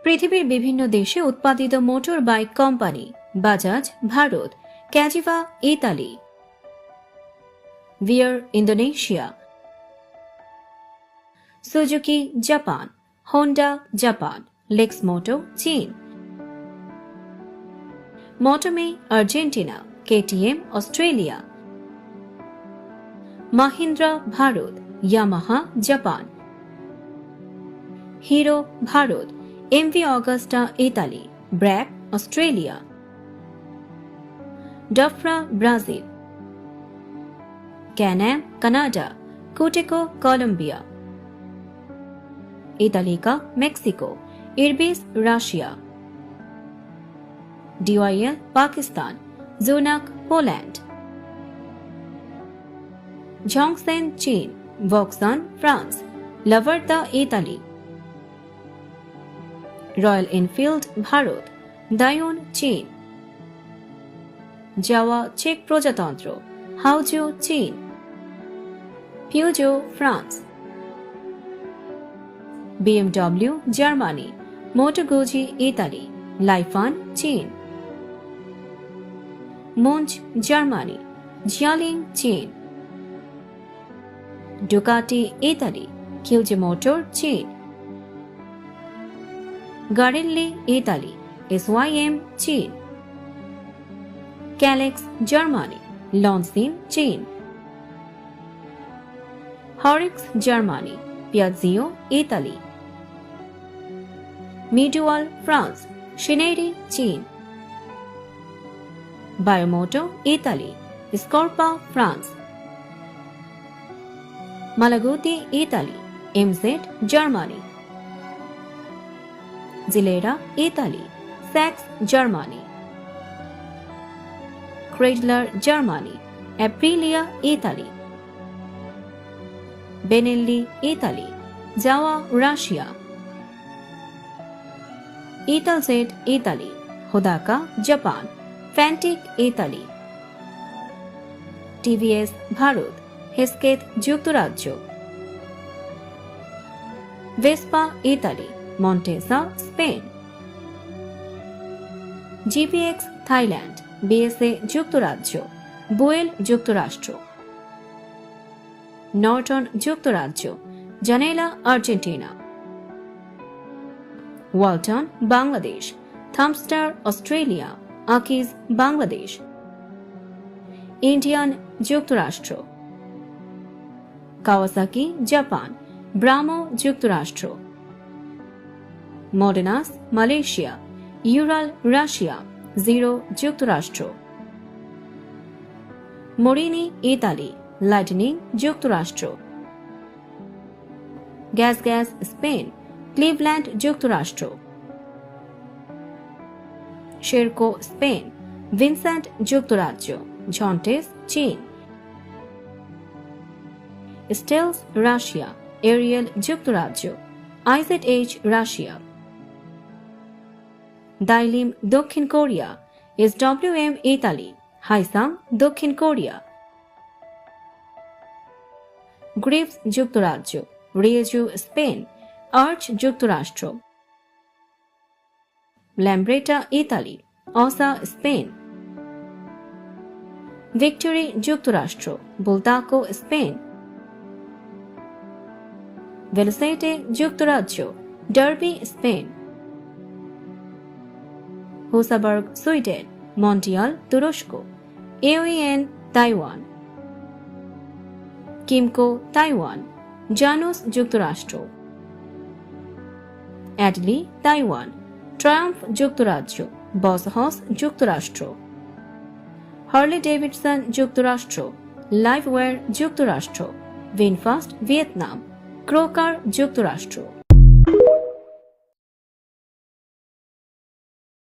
পৃথিবীর বিভিন্ন দেশে উৎপাদিত motor bike company: Bajaj Bharat, Cagiva Italy, Viar Indonesia, Suzuki Japan, Honda Japan, Lexmoto চীন, Motomel Argentina, KTM Australia, Mahindra Bharat, Yamaha Japan, Hero Bharat, MV Agusta Italy, ব্র্যাক Australia, Dafra Brazil, Can Am Canada, কুটেকো Colombia, Italika Mexico, Irbis Russia, DYL Pakistan, Junak Poland, Zongshen চীন, Voxan France, Laverda Italy, Royal Enfield Bharat, Dayun চীন, Jawa চেক প্রজাতন্ত্র, Haojue চীন, Peugeot France, BMW Germany, Moto গুজি Italy, লাইফান চীন, মুঞ্চ Germany, জিয়ালিং চীন, ডুকাটি ইতালি, কিউজি মোটর চীন, গারেল্লি ইতালি, এসওয়াইএম চীন, ক্যালেক্স জার্মানি, লনসিন চীন, Horex Germany, Piaggio Italy, Midual France, Shineray চীন, Bimota Italy, Scorpa France, Malaguti Italy, MZ Germany, Gilera Italy, স্যাক্স Germany, Kreidler Germany, Aprilia Italy, Benelli Italy, Jawa Russia, Italjet Italy, Hodaka Japan, Fantic Italy, TVS Bharat, Hesketh যুক্তরাজ্য, Vespa Italy, Montesa Spain, GPX Thailand, BSA যুক্তরাজ্য, Buell যুক্তরাষ্ট্র, Norton যুক্তরাজ্য, Zanella Argentina, Walton Bangladesh, Thumpstar Australia, Akij Bangladesh, Indian যুক্তরাষ্ট্র, Kawasaki Japan, Brammo যুক্তরাষ্ট্র, Modenas Malaysia, Ural Russia, zero যুক্তরাষ্ট্র, মোরিনি Italy, lightning যুক্তরাষ্ট্র, gas Spain, Cleveland যুক্তরাষ্ট্র, শেরকো Spain, Vincent যুক্তরাজ্য, ঝন্টেস চীন, স্টেলস রাশিয়া, এরিয়েল যুক্তরাজ্য, আইজেডএইচ রাশিয়া, দাইলিম দক্ষিণ কোরিয়া, এসডব্লিউএম ইতালি, হাইসাং দক্ষিণ কোরিয়া, গ্রিভস যুক্তরাজ্য, রিয়েজু স্পেন, আর্চ যুক্তরাষ্ট্র, ল্যাম্ব্রেটা ইতালি, অসা স্পেন, ভিক্টোরি যুক্তরাষ্ট্র, বুলতাকো স্পেন, ভেলোসেটে যুক্তরাজ্য, ডার্বি স্পেন, হোসাবার্গ সুইডেন, মন্টিয়াল তুরস্ক, এওএন তাইওয়ান, কিমকো তাইওয়ান, জানোস যুক্তরাষ্ট্র, অ্যাডলি তাইওয়ান, ট্রায়াম্ফ যুক্তরাজ্য, বসহস যুক্তরাষ্ট্র, হার্লে ডেভিডসন যুক্তরাষ্ট্র, লাইভওয়্যার যুক্তরাষ্ট্র, ভিনফাস্ট ভিয়েতনাম, ক্রোকার যুক্তরাষ্ট্র।